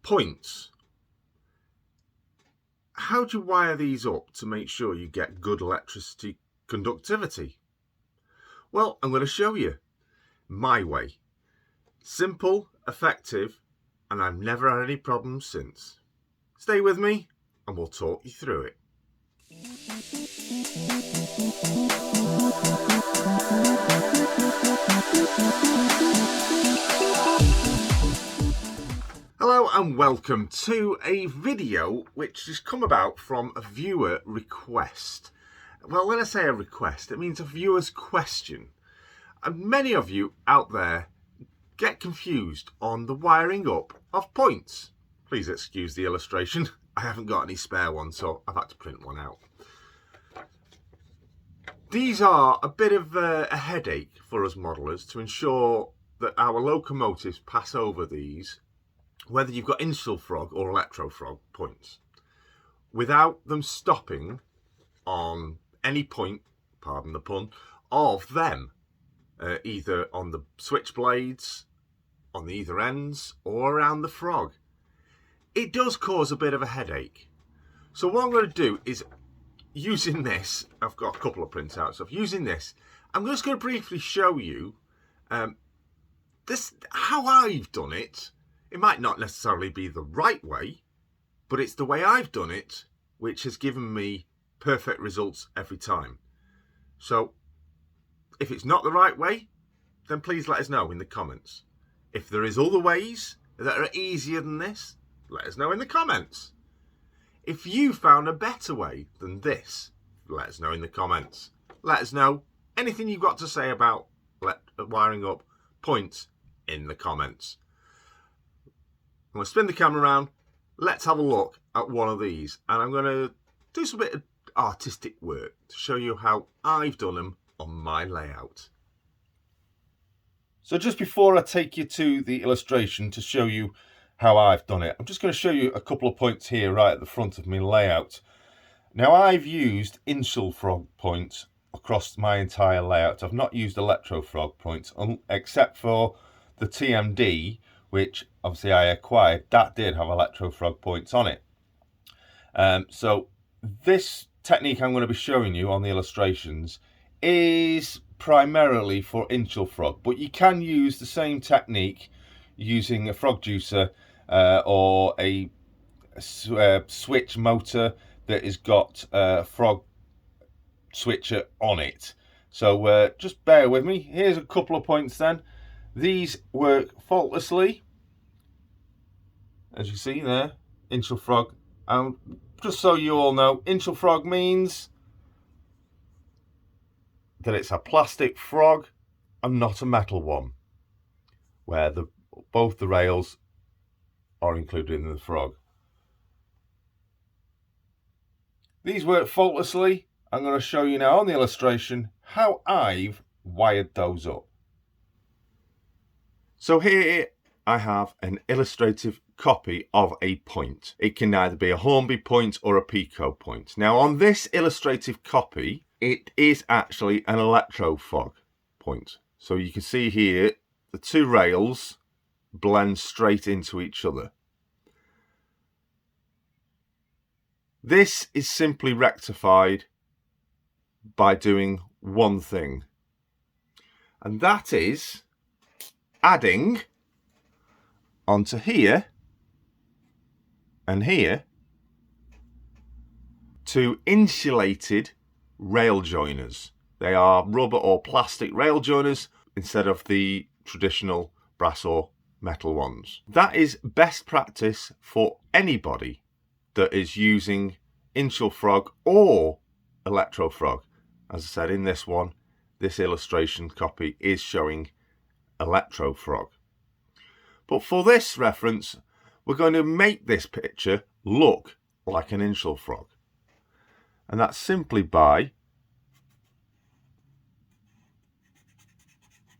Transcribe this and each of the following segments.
Points. How do you wire these up to make sure you get good electricity conductivity? Well, I'm going to show you my way. Simple, effective, and I've never had any problems since. Stay with me and we'll talk you through it. Hello and welcome to a video which has come about from a viewer request. Well, when I say a request, it means a viewer's question. And many of you out there get confused on the wiring up of points. Please excuse the illustration. I haven't got any spare ones, so I've had to print one out. These are a bit of a headache for us modelers to ensure that our locomotives pass over these, whether you've got initial frog or electro frog points, without them stopping on any point, pardon the pun, of them, either on the switch blades, on the either ends, or around the frog. It does cause a bit of a headache. So what I'm going to do is, using this, I've got a couple of printouts of using this, I'm just going to briefly show you how I've done it. It might not necessarily be the right way, but it's the way I've done it, which has given me perfect results every time. So if it's not the right way, then please let us know in the comments. If there is other ways that are easier than this, let us know in the comments. If you found a better way than this, let us know in the comments. Let us know anything you've got to say about wiring up points in the comments. I'm going to spin the camera around. Let's have a look at one of these. And I'm going to do some bit of artistic work to show you how I've done them on my layout. So just before I take you to the illustration to show you how I've done it, I'm just going to show you a couple of points here right at the front of my layout. Now I've used initial frog points across my entire layout. I've not used electro frog points except for the TMD, which obviously I acquired. That did have electro frog points on it. So this technique I'm going to be showing you on the illustrations is primarily for initial frog, but you can use the same technique using a frog juicer or a switch motor that has got a frog switcher on it. So just bear with me. Here's a couple of points then. These work faultlessly, as you see there, initial frog. And just so you all know, initial frog means that it's a plastic frog and not a metal one, where both the rails are included in the frog. These work faultlessly. I'm going to show you now on the illustration how I've wired those up. So here I have an illustrative copy of a point. It can either be a Hornby point or a Pico point. Now on this illustrative copy, it is actually an electro frog point. So you can see here the two rails blend straight into each other. This is simply rectified by doing one thing, and that is adding onto here and here two insulated rail joiners. They are rubber or plastic rail joiners instead of the traditional brass or metal ones. That is best practice for anybody that is using initial frog or electro frog. As I said, in this one, this illustration copy is showing electro frog. But for this reference, we're going to make this picture look like an initial frog. And that's simply by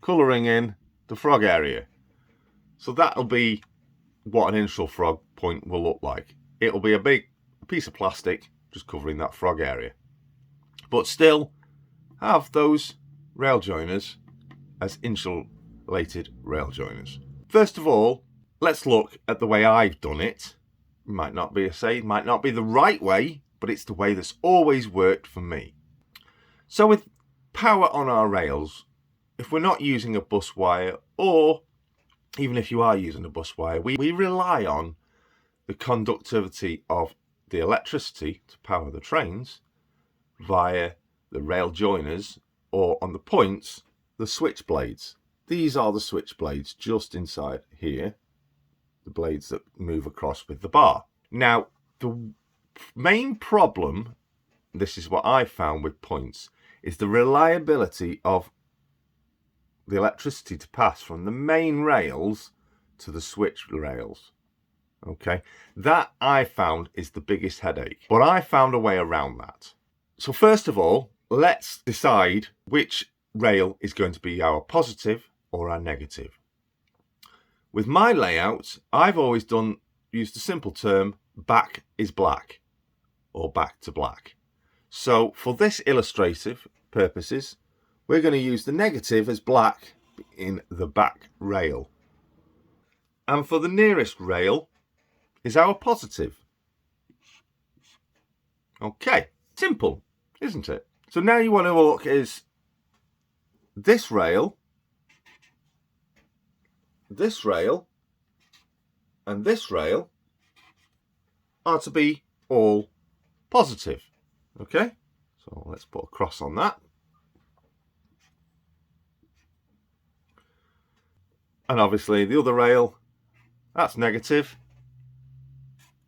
colouring in the frog area. So that'll be what an initial frog point will look like. It'll be a big piece of plastic just covering that frog area, but still have those rail joiners as insulated rail joiners. First of all, let's look at the way I've done it. Might not be the right way, but it's the way that's always worked for me. So with power on our rails, if we're not using a bus wire, or even if you are using a bus wire, we rely on the conductivity of the electricity to power the trains via the rail joiners, or on the points, the switchblades. These are the switchblades just inside here, the blades that move across with the bar. Now, the main problem, this is what I found with points, is the reliability of the electricity to pass from the main rails to the switch rails. Okay, that I found is the biggest headache, but I found a way around that. So first of all, let's decide which rail is going to be our positive or our negative. With my layout, I've always used the simple term back is black, or back to black. So for this illustrative purposes, we're going to use the negative as black in the back rail. And for the nearest rail is our positive. Okay, simple, isn't it? So now you want to look is this rail, and this rail are to be all positive. Okay, so let's put a cross on that. And obviously the other rail, that's negative,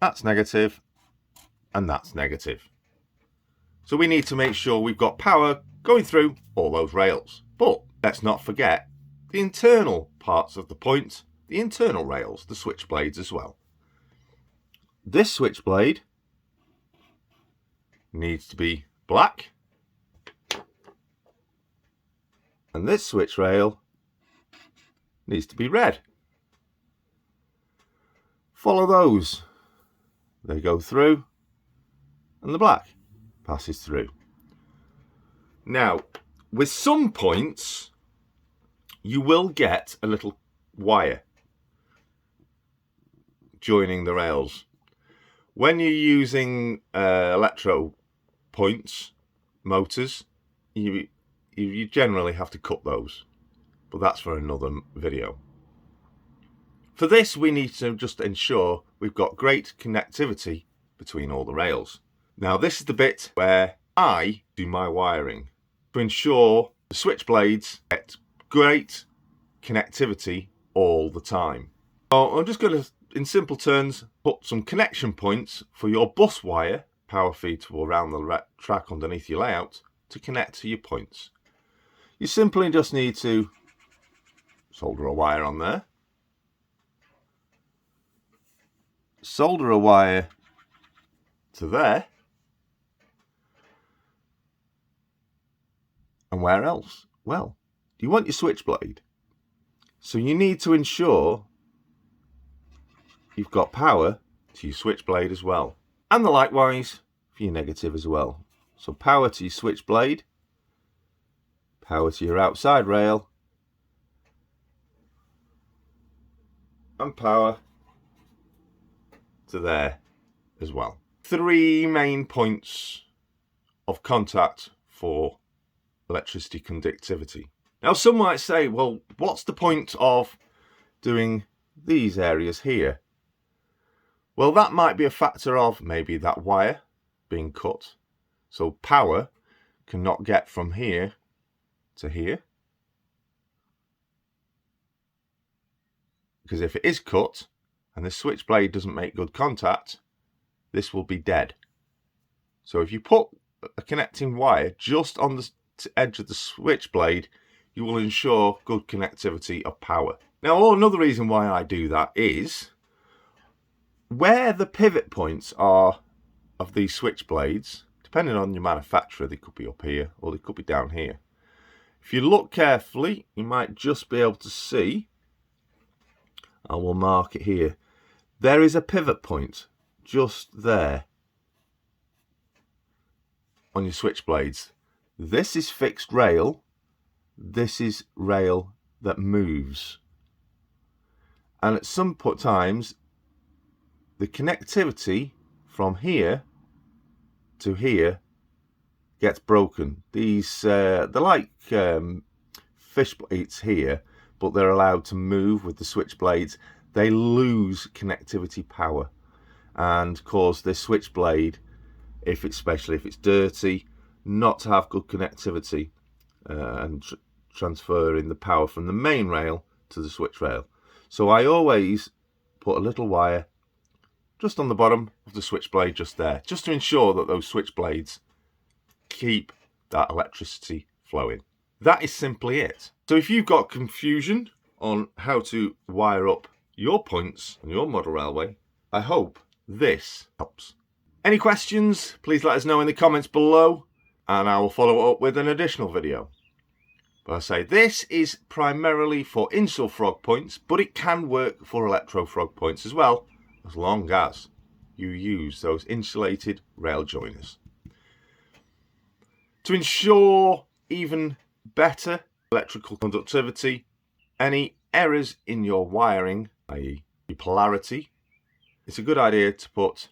and that's negative. So we need to make sure we've got power going through all those rails. But let's not forget the internal parts of the point, the internal rails, the switchblades as well. This switchblade needs to be black, and this switch rail needs to be red. Follow those. They go through, and the black passes through. Now, with some points, you will get a little wire joining the rails. When you're using electro points, motors, you generally have to cut those, but that's for another video. For this, we need to just ensure we've got great connectivity between all the rails. Now, this is the bit where I do my wiring to ensure the switchblades get great connectivity all the time. So I'm just going to, in simple terms, put some connection points for your bus wire, power feed to around the track underneath your layout, to connect to your points. You simply just need to solder a wire on there, solder a wire to there, and where else? Well, you want your switchblade, so you need to ensure you've got power to your switchblade as well, and the likewise for your negative as well. So power to your switchblade, power to your outside rail, and power to there as well. 3 main points of contact for electricity conductivity. Now, some might say, well, what's the point of doing these areas here? Well, that might be a factor of maybe that wire being cut, so power cannot get from here to here, because if it is cut and the switchblade doesn't make good contact, this will be dead. So if you put a connecting wire just on the edge of the switchblade, you will ensure good connectivity of power. Now, another reason why I do that is where the pivot points are of these switchblades, depending on your manufacturer, they could be up here or they could be down here. If you look carefully, you might just be able to see, I will mark it here, there is a pivot point just there on your switchblades. This is fixed rail, this is rail that moves. and at some times the connectivity from here to here gets broken. These they're like fish plates here, but they're allowed to move with the switchblades. They lose connectivity power and cause this switchblade, especially if it's dirty, not to have good connectivity and transferring the power from the main rail to the switch rail. So I always put a little wire just on the bottom of the switchblade, just there, just to ensure that those switchblades keep that electricity flowing. That is simply it. So if you've got confusion on how to wire up your points on your model railway, I hope this helps. Any questions, please let us know in the comments below, and I will follow up with an additional video. But I say this is primarily for insul frog points, but it can work for electro frog points as well, as long as you use those insulated rail joiners. To ensure even better electrical conductivity, any errors in your wiring, i.e. your polarity, it's a good idea to put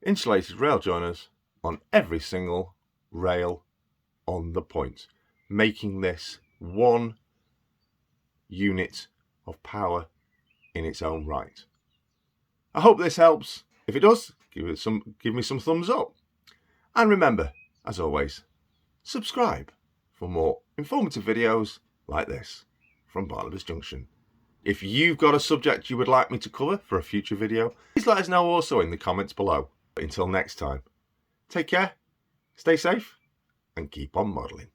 insulated rail joiners on every single rail on the point, making this one unit of power in its own right. I hope this helps. If it does, give me some thumbs up. And remember, as always, subscribe for more informative videos like this from Barnabas Junction. If you've got a subject you would like me to cover for a future video, please let us know also in the comments below. But until next time, take care, stay safe, and keep on modelling.